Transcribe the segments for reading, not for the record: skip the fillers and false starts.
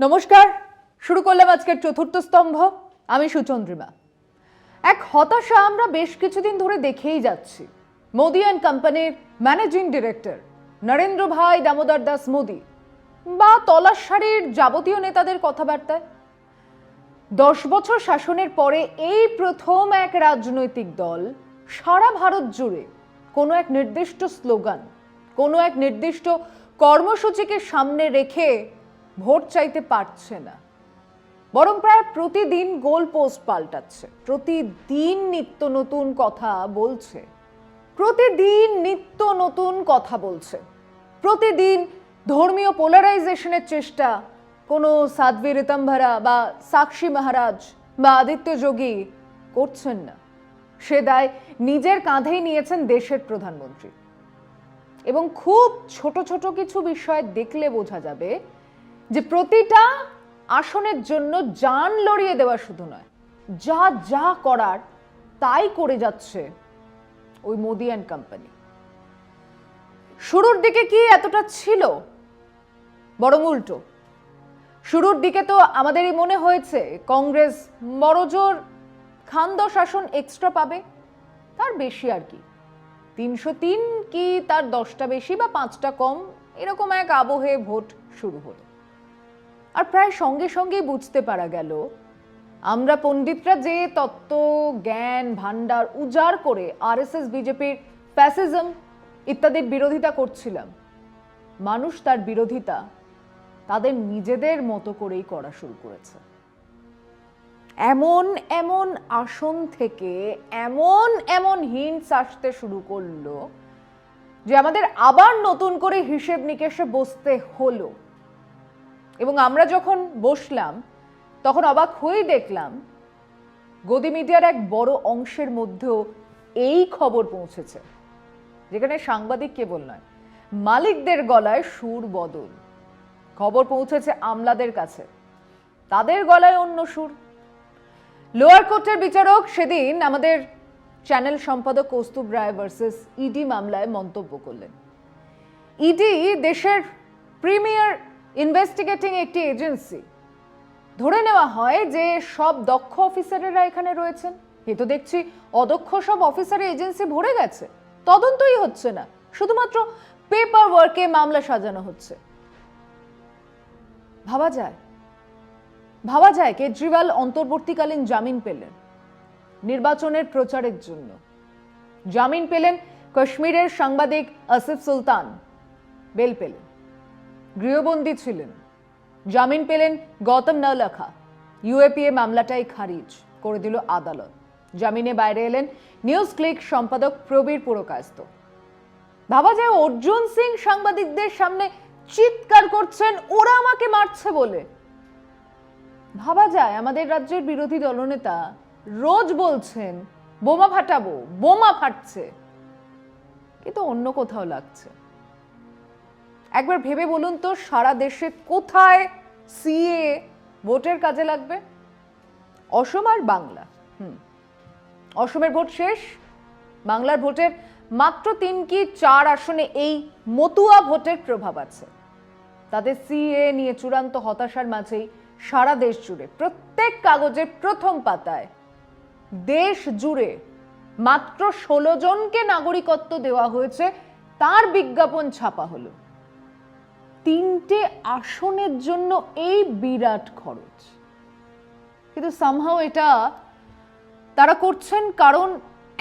নমস্কার, শুরু করলাম আজকের চতুর্থ স্তম্ভ। আমি সুচন্দ্রিমা। এক হতাশা আমরা বেশ কিছুদিন ধরে দেখেই যাচ্ছি। মোদি অ্যান্ড কোম্পানির ম্যানেজিং ডিরেক্টর নরেন্দ্র ভাই দামোদর দাস মোদি বা তলাশ সারির যাবতীয় নেতাদের কথাবার্তায় 10 বছর শাসনের পরে এই প্রথম এক রাজনৈতিক দল সারা ভারত জুড়ে কোনো এক নির্দিষ্ট স্লোগান, কোনো এক নির্দিষ্ট কর্মসূচিকে সামনে রেখে ভোট চাইতে পারছে না, বরং প্রায় প্রতিদিন গোল পোস্ট পাল্টাচ্ছে, প্রতিদিন নিত্য নতুন কথা বলছে, প্রতিদিন ধর্মীয় পোলারাইজেশনের চেষ্টা কোনো সাধ্বী ঋতম্ভরা বা সাক্ষী মহারাজ বা আদিত্য যোগী করছেন না। সে দায় নিজের কাঁধেই নিয়েছেন দেশের প্রধানমন্ত্রী। এবং খুব ছোট ছোট কিছু বিষয় দেখলে বোঝা যাবে যে প্রতিটা আসনের জন্য জান লড়িয়ে দেওয়া শুধু নয়, যা যা করার তাই করে যাচ্ছে ওই মোদি অ্যান্ড কোম্পানি। শুরুর দিকে কি এতটা ছিল? বরং উল্টো। শুরুর দিকে তো আমাদেরই মনে হয়েছে কংগ্রেস বড়জোর খানদশ আসন এক্সট্রা পাবে, তার বেশি আর কি, 303 কি তার 10টা বেশি বা 5টা কম, এরকম এক আবহে ভোট শুরু হলো। আর প্রায় সঙ্গে সঙ্গে বুঝতে পারা গেল আমরা পণ্ডিতরা যে তত্ত্ব জ্ঞান ভান্ডার উজাড় করে আরএসএস বিজেপির ফ্যাসিজম ইত্যাদির বিরোধিতা করছিলাম, মানুষ তার বিরোধিতা তাদের নিজেদের মতো করেই করা শুরু করেছে। এমন এমন আসন থেকে এমন এমন হিন্টস আসতে শুরু করলো যে আমাদের আবার নতুন করে হিসেব নিকেশে বসতে হলো। এবং আমরা যখন বসলাম তখন অবাক হয়ে দেখলাম গদি মিডিয়ার এক বড় অংশের মধ্যেও এই খবর পৌঁছেছে, যেখানে সাংবাদিক কেবল নয়, মালিকদের গলায় সুর বদল। খবর পৌঁছেছে আমলাদের কাছে, তাদের গলায় অন্য সুর। লোয়ার কোর্টের বিচারক সেদিন আমাদের চ্যানেল সম্পাদক কৌস্তুভ রায় ভার্সেস ইডি মামলায় মন্তব্য করলেন। ইডি দেশের প্রিমিয়ার ইনভেস্টিগেটিং একটি এজেন্সি। ধরে নেওয়া হয় যে সব দক্ষ অফিসারেরা এখানে রয়েছেন, কিন্তু দেখছি অদক্ষ সব অফিসারের এজেন্সি ভরে গেছে, তদন্তই হচ্ছে না, শুধুমাত্র পেপার ওয়ার্কে মামলা সাজানো হচ্ছে। ভাবা যায় কেজরিওয়াল অন্তর্বর্তীকালীন জামিন পেলেন নির্বাচনের প্রচারের জন্য, জামিন পেলেন কাশ্মীরের সাংবাদিক আসিফ সুলতান, বেল পেলেন, গৃহবন্দী ছিলেন, জামিন পেলেন গৌতম নওলাখা, ইউএপিএ মামলাটাই খারিজ করে দিল আদালত, জামিনে বাইরে এলেন নিউজ ক্লিক সম্পাদক প্রবীর পুরকায়স্থ। ভাবা যায় অর্জুন সিং সাংবাদিকদের সামনে চিৎকার করছেন ওরা আমাকে মারছে বলে। ভাবা যায় আমাদের রাজ্যের বিরোধী দলনেতা রোজ বলছেন বোমা ফাটাবো, বোমা ফাটছে, কিন্তু অন্য কোথাও লাগছে। একবার ভেবে বলুন তো, সারা দেশে কোথায় সিএ ভোটের কাজে লাগবে? অসম আর বাংলা। অসমের ভোট শেষ, বাংলার ভোটের মাত্র 3 কি 4 আসনে এই মতুয়া ভোটের প্রভাব আছে। তাদের সিএ নিয়ে চূড়ান্ত হতাশার মাঝেই সারা দেশ জুড়ে প্রত্যেক কাগজের প্রথম পাতায় দেশ জুড়ে মাত্র 16 জনকে নাগরিকত্ব দেওয়া হয়েছে তার বিজ্ঞাপন ছাপা হলো। 3টে আসনের জন্য এই বিরাট খরচ, কিন্তু সামহাও এটা তারা করছেন কারণ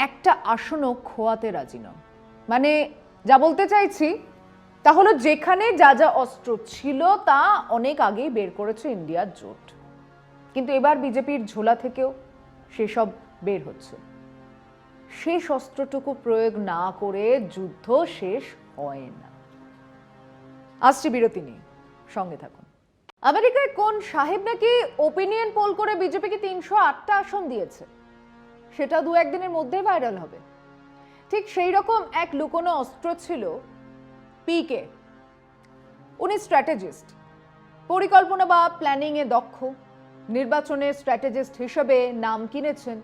একটা আসনও খোয়াতে রাজি নন। মানে যা বলতে চাইছি তা হলো, যেখানে যা যা অস্ত্র ছিল তা অনেক আগেই বের করেছে ইন্ডিয়ার জোট, কিন্তু এবার বিজেপির ঝোলা থেকেও সেসব বের হচ্ছে। শেষ অস্ত্রটুকু প্রয়োগ না করে যুদ্ধ শেষ হয় না। আসছি বিরতি নিয়ে, সঙ্গে থাকুন। আমেরিকায় কোন সাহেব নাকি ওপিনিয়ন পোল করে বিজেপিকে 308টা আসন দিয়েছে, সেটা 2-1 দিনের মধ্যেই ভাইরাল হবে। ঠিক সেই রকম এক লুকোনো অস্ত্র ছিল পিকে। উনি স্ট্র্যাটেজিস্ট, পরিকল্পনা বা প্ল্যানিং এ দক্ষ, নির্বাচনের স্ট্র্যাটেজিস্ট হিসেবে নাম কিনেছেন।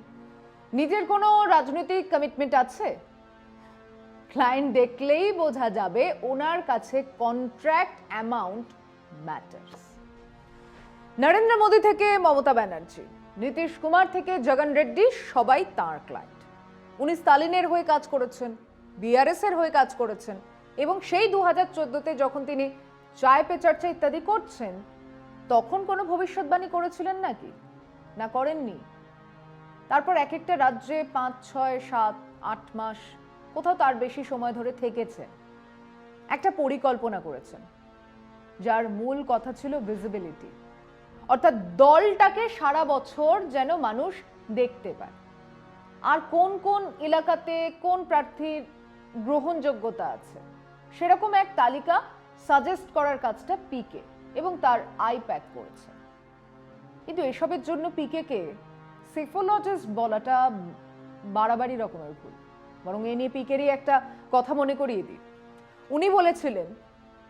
নিজের কোনো রাজনৈতিক কমিটমেন্ট আছে? ক্লায়েন্ট দেখলেই বোঝা যাবে ওনার কাছে contract amount matters. Narendra Modi থেকে মমতা ব্যানার্জি, নীতিশ কুমার থেকে জগন রেড্ডি সবাই তাঁর ক্লায়েন্ট। উনি স্টালিনের হয়ে কাজ করেছেন, বিআরএস এর হয়ে কাজ করেছেন এবং সেই 2014তে যখন তিনি চায় পে চর্চা ইত্যাদি করছেন তখন কোনো ভবিষ্যৎবাণী করেছিলেন নাকি? না, করেননি। তারপর এক একটা রাজ্যে 5, 6, 7, 8 মাস, কোথাও তার বেশি সময় ধরে থেকেছেন, একটা পরিকল্পনা করেছেন যার মূল কথা ছিল ভিজিবিলিটি, অর্থাৎ দলটাকে সারা বছর যেন মানুষ দেখতে পায়, আর কোন কোন এলাকাতে কোন প্রার্থীর গ্রহণযোগ্যতা আছে সেরকম এক তালিকা সাজেস্ট করার কাজটা পিকে এবং তার আইপ্যাক করেছে। কিন্তু এসবের জন্য পিকে কে সেফোলজিস্ট বলাটা বাড়াবাড়ি রকমের ভুল। বরং এ নিয়ে পিকেরই একটা কথা মনে করিয়ে দিই। উনি বলেছিলেন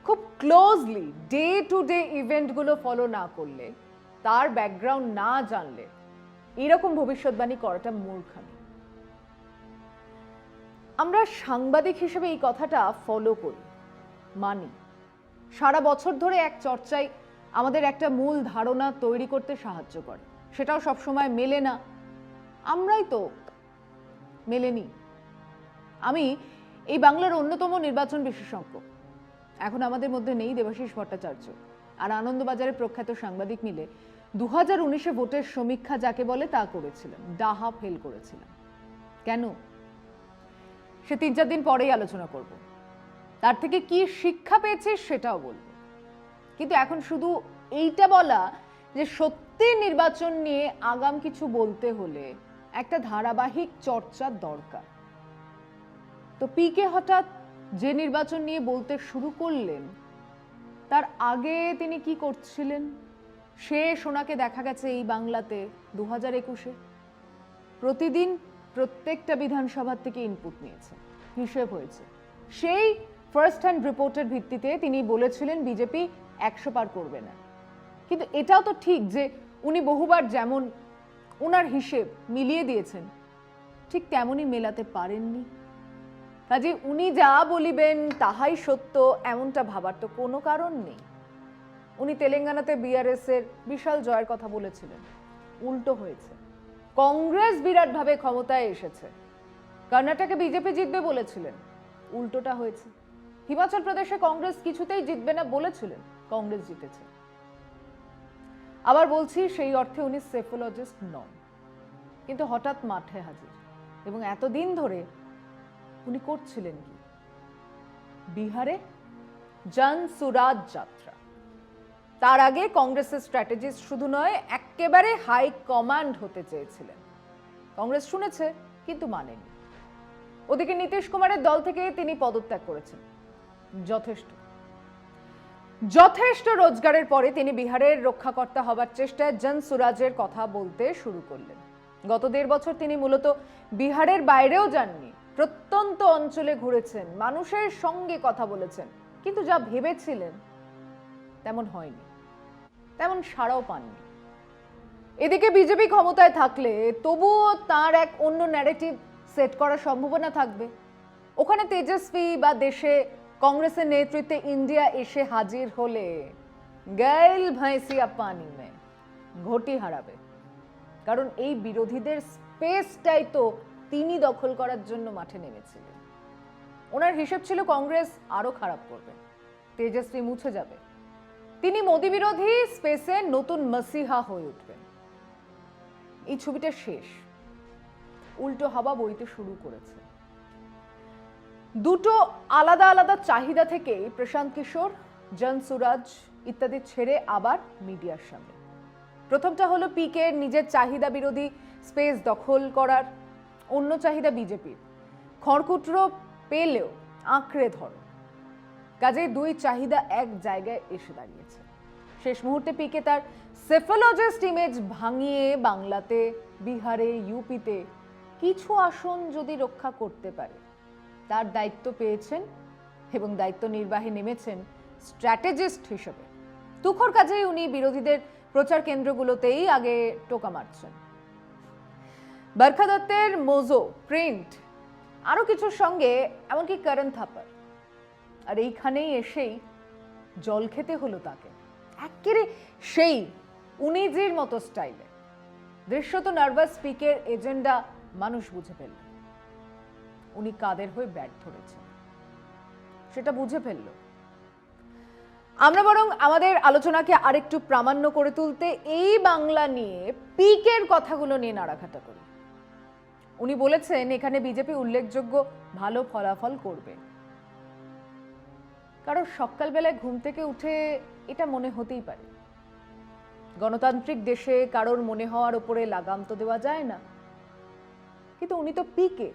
খুব ক্লোজলি ডে টু ডে ইভেন্টগুলো ফলো না করলে, তার ব্যাকগ্রাউন্ড না জানলে এরকম ভবিষ্যৎবাণী করাটা মূর্খামি। আমরা সাংবাদিক হিসেবে এই কথাটা ফলো করি, মানি, সারা বছর ধরে এক চর্চায় আমাদের একটা মূল ধারণা তৈরি করতে সাহায্য করে। সেটাও সবসময় মেলে না, আমরাই তো মেলেনি। আমি এই বাংলার অন্যতম নির্বাচন বিশেষজ্ঞ, এখন আমাদের মধ্যে নেই দেবাশিস ভট্টাচার্য, আর আনন্দবাজারের প্রখ্যাত সাংবাদিক মিলে 2019-এ ভোটের সমীক্ষা যাকে বলে তা করেছিলাম, ডাহা ফেল করেছিলাম। কেন? সে 3-4 দিন পরেই আলোচনা করব। তার থেকে কি শিক্ষা পেয়েছে সেটাও বলবো। কিন্তু এখন শুধু এইটা বলা যে সত্যি নির্বাচন নিয়ে আগাম কিছু বলতে হলে একটা ধারাবাহিক চর্চার দরকার। তো পিকে হঠাৎ যে নির্বাচন নিয়ে বলতে শুরু করলেন, তার আগে তিনি কি করছিলেন? শেষ ওনাকে দেখা গেছে এই বাংলাতে 2021-এ প্রতিদিন প্রত্যেকটা বিধানসভা থেকে ইনপুট নিয়েছেন, হিসেব হয়েছে। সেই ফার্স্ট হ্যান্ড রিপোর্টের ভিত্তিতে তিনি বলেছিলেন বিজেপি 100 পার করবে না। কিন্তু এটাও তো ঠিক যে উনি বহুবার যেমন ওনার হিসেব মিলিয়ে দিয়েছেন, ঠিক তেমনই মেলাতে পারেননি। কাজে উনি যা বলিবেন তাহাই সত্য এমনটা ভাবার তো কোনো কারণ নেই। উনি তেলেঙ্গানাতে বিআরএস এর বিশাল জয়ের কথা বলেছিলেন, উল্টো হয়েছে। কংগ্রেস বিরাটভাবে ক্ষমতায় এসেছে। কর্ণাটকে বিজেপি জিতবে বলেছিলেন, উল্টোটা হয়েছে। হিমাচল প্রদেশে কংগ্রেস কিছুতেই জিতবে না বলেছিলেন, কংগ্রেস জিতেছে। আবার বলছি, সেই অর্থে উনি সেফোলজিস্ট নন, কিন্তু হঠাৎ মাঠে হাজির। এবং এতদিন ধরে উনি করছিলেন কি? বিহারে জন সুরাজ যাত্রা। তার আগে কংগ্রেসের স্ট্র্যাটেজিস্ট শুধু নয়, একেবারে হাই কমান্ড হতে চেয়েছিলেন। কংগ্রেস শুনেছে কিন্তু মানেনি। ওদিকে নীতিশ কুমারের দল থেকে তিনি পদত্যাগ করেছেন। যথেষ্ট রোজগারের পরে তিনি বিহারের রক্ষাকর্তা হবার চেষ্টায় জন সুরাজের কথা বলতে শুরু করলেন। গত 1.5 বছর তিনি মূলত বিহারের বাইরেও যাননি, প্রত্যন্ত অঞ্চলে ঘুরেছেন, মানুষের সঙ্গে কথা বলেছেন, কিন্তু যা ভেবেছিলেন তেমন হয়নি, তেমন সাড়াও পাননি। এদিকে বিজেপি ক্ষমতায় থাকলে তবুও তার এক অন্য ন্যারেটিভ সেট করার সম্ভাবনা থাকবে। ওখানে তেজস্বী বা দেশে কংগ্রেসের নেতৃত্বে ইন্ডিয়া এসে হাজির হলে গেল ভैंसिया পানি মে ঘটি হারাবে। কারণ এই বিরোধীদের স্পেসটাই তো তিনি দখল করার জন্য মাঠে নেমেছিলেন। ওনার হিসেব ছিল কংগ্রেস আরো খারাপ করবে, তেজস্বী মুছে যাবে, তিনি মোদী বিরোধী স্পেসে নতুন মসিহা হয়ে উঠবেন। এই ছবিটা শেষ, উল্টো হাওয়া বইতে শুরু করেছে। দুটো আলাদা আলাদা চাহিদা থেকেই প্রশান্ত কিশোর, জন সুরাজ ইত্যাদি ছেড়ে আবার মিডিয়ার সামনে। প্রথমটা হলো পিকে নিজের চাহিদা বিরোধী স্পেস দখল করার, অন্য চাহিদা বিজেপির খড়কুটরো পেলেও আঁকড়ে ধরো। কাজেই দুই চাহিদা এক জায়গায় এসে দাঁড়িয়েছে। শেষ মুহূর্তে পিকে তার সেফোলজিস্ট ইমেজ ভাঙিয়ে বাংলাতে, বিহারে, ইউপিতে কিছু আসন যদি রক্ষা করতে পারে তার দায়িত্ব পেয়েছেন এবং দায়িত্ব নির্বাহে নেমেছেন স্ট্র্যাটেজিস্ট হিসেবে। তুখর কাজেই উনি বিরোধীদের প্রচার কেন্দ্রগুলোতেই আগে টোকা মারছেন। বরখা দত্তের মোজো, প্রিন্ট, আরো কিছুর সঙ্গে এমনকি করণ থাপার। আর এইখানেই এসেই জল খেতে হলো তাকে। একেবারে সেই উনিজির মতো স্টাইলে দৃশ্যত নার্ভাস পিকের এজেন্ডা মানুষ বুঝে ফেলল। উনি কাদের হয়ে ব্যাট ধরেছেন সেটা বুঝে ফেলল। আমরা বরং আমাদের আলোচনাকে আরেকটু প্রামাণ্য করে তুলতে এই বাংলা নিয়ে পিকের কথাগুলো নিয়ে নাড়াঘাটা করি। উনি বলেছেন এখানে বিজেপি উল্লেখযোগ্য ভালো ফলাফল করবে। কারণ সকালবেলায় ঘুম থেকে উঠে এটা মনে হতেই পারে। গণতান্ত্রিক দেশে কারোর মনে হওয়ার উপরে লাগাম তো দেওয়া যায় না, কিন্তু উনি তো পিকে,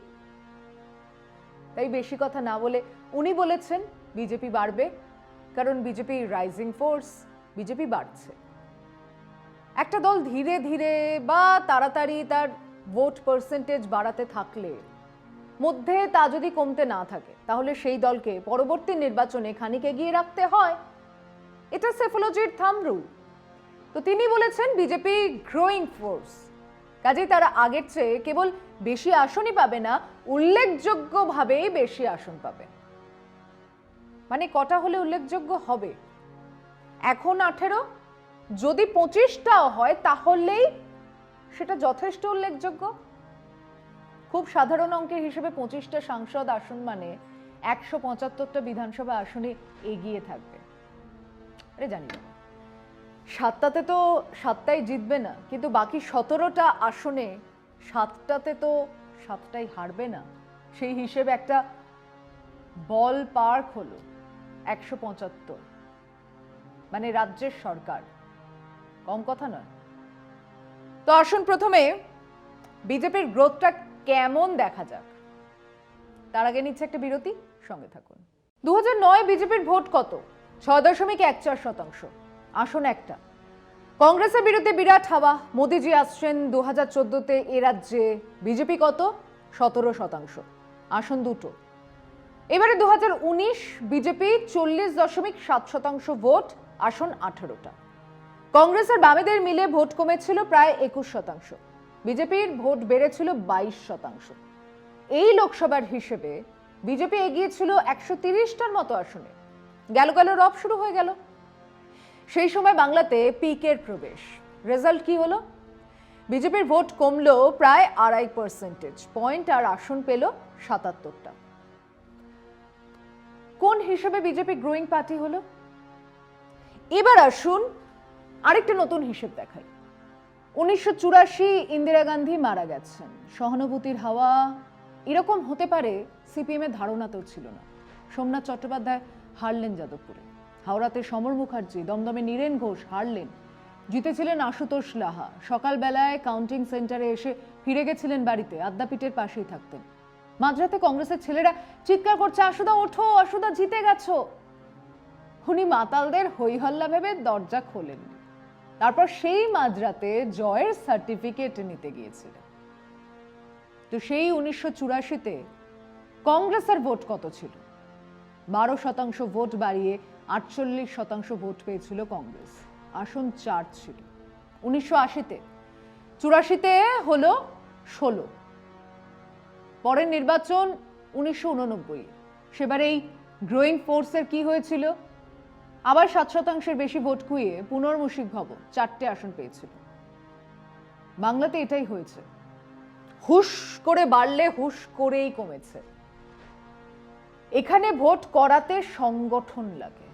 তাই বেশি কথা না বলে উনি বলেছেন বিজেপি বাড়বে, কারণ বিজেপি রাইজিং ফোর্স, বিজেপি বাড়ছে। একটা দল ধীরে ধীরে বা তাড়াতাড়ি তার ভোট পার্সেন্টেজ বাড়াতে থাকলে মধ্যে তা যদি কমতে না থাকে, তাহলে সেই দলকে পরবর্তী নির্বাচনে খানিক এগিয়ে রাখতে হয়। এটা সেফোলজির থাম্ব রুল। তো তিনি বলেছেন বিজেপি গ্রোয়িং ফোর্স, কাজেই তারা আগের চেয়ে কেবল বেশি আসনই পাবে না, উল্লেখযোগ্যভাবেই বেশি আসন পাবে। মানে কটা হলে উল্লেখযোগ্য হবে? এখন 18, যদি 25টাও হয় তাহলেই সেটা যথেষ্ট উল্লেখযোগ্য। খুব সাধারণ অঙ্কের হিসেবে 25টা সাংসদ আসন মানে 175টা বিধানসভা আসনে এগিয়ে থাকবে। আরে জানি না, 7টাতে তো 7টাই জিতবে না, কিন্তু বাকি 17টা আসনে 7টাতে তো 7টাই হারবে না। সেই হিসেবে একটা বল পার্ক হলো 175, মানে রাজ্যের সরকার, কম কথা নয়। তো আসুন প্রথমে বিজেপির গ্রোথটা কেমন দেখা যাক। তার আগে নিচ্ছে একটা বিরতি, সঙ্গে থাকুন। 2009 বিজেপির ভোট কত? 6.14%, আসন একটা। কংগ্রেসের বিরুদ্ধে বিরাট হাওয়া, মোদিজি আসছেন 2014-তে এ রাজ্যে। বিজেপি কত? 17%, আসন দুটো। এবারে 2019 বিজেপি 40.7% ভোট, আসন 18টা। কংগ্রেসের বামেদের মিলে ভোট কমেছিল প্রায় 21%, বিজেপির ভোট বেড়েছিল 22%। এই লোকসভার হিসেবে বিজেপি এগিয়েছিল 130টার মতো আসনে। গেল রব শুরু হয়ে গেল। সেই সময় বাংলাতে পিকের প্রবেশ। রেজাল্ট কি হলো? বিজেপির ভোট কমলো প্রায় 2.5% পয়েন্ট, আর আসন পেল 77টা। কোন হিসেবে বিজেপি গ্রোয়িং পার্টি হলো? এবার আসুন আরেকটা নতুন হিসেব দেখাই। 1984 ইন্দিরা গান্ধী মারা গেছেন, সহানুভূতির হাওয়া এরকম হতে পারে সিপিএম এর ধারণাতেও ছিল না। সোমনাথ চট্টোপাধ্যায় হারলেন যাদবপুরে, হাওড়াতে সমর মুখার্জি, দমদমে নীরেন ঘোষ হারলেন, জিতেছিলেন আশুতোষ লাহা। সকালবেলায় কাউন্টিং সেন্টারে এসে ফিরে গেছিলেন বাড়িতে, আদ্যাপীঠের পাশেই থাকতেন। মাঝরাতে কংগ্রেসের ছেলেরা চিৎকার করছে, আশুদা ওঠো, আশুদা জিতে গেছো। উনি মাতালদের হইহল্লা ভেবে দরজা খোলেন। তারপর সেই মাঝরাতে জয়ের সার্টিফিকেট নিতে গিয়েছিলেন। তো সেই 1984-তে কংগ্রেসের ভোট কত ছিল? 12% ভোট বাড়িয়ে 48% ভোট পেয়েছিল কংগ্রেস, আসন 4 ছিল। 1980-তে, 84-তে হলো 16। পরের নির্বাচন 1989, সেবার এই গ্রোয়িং ফোর্সের কি হয়েছিল? আবার 7%-এর বেশি ভোট খুইয়ে পুনর্মুশিক ভবন 4টে আসন পেয়েছিল। বাংলাতে এটাই হয়েছে, হুশ করে বাড়লে হুশ করেই কমেছে। এখানে ভোট করাতে সংগঠন লাগে।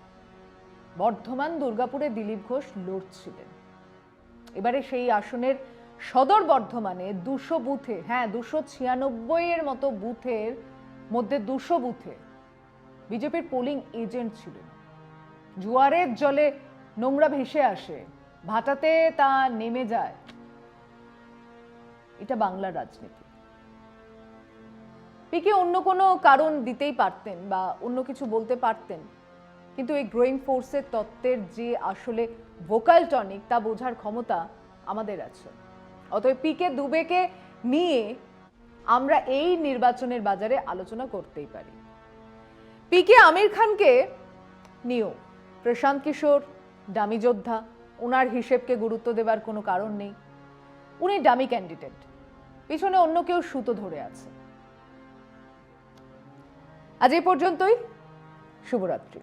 বর্ধমান, দুর্গাপুরে দিলীপ ঘোষ লড়ছিলেন। এবারে সেই আসনের সদর বর্ধমানে 200 বুথে, হ্যাঁ 296-এর মতো বুথের মধ্যে 200 বুথে বিজেপির পোলিং এজেন্ট ছিল না। জোয়ারের জলে নোংরা ভেসে আসে, ভাটাতে তা নেমে যায়। এটা বাংলার রাজনীতি। পিকে অন্য কোনো কারণ দিতেই পারতেন বা অন্য কিছু বলতে পারতেন, কিন্তু এই গ্রোয়িং ফোর্সের তত্ত্বের যে আসলে ভোকাল টনিক তা বোঝার ক্ষমতা আমাদের আছে। অতএব পিকে দুবেকে নিয়ে আমরা এই নির্বাচনের বাজারে আলোচনা করতেই পারি। পিকে আমির খানকে নিয়েও প্রশান্ত কিশোর ডামি যোদ্ধা, ওনার হিসেবকে গুরুত্ব দেবার কোনো কারণ নেই। উনি ডামি ক্যান্ডিডেট, পিছনে অন্য কেউ সুতো ধরে আছে। আজ এই পর্যন্তই, শুভরাত্রি।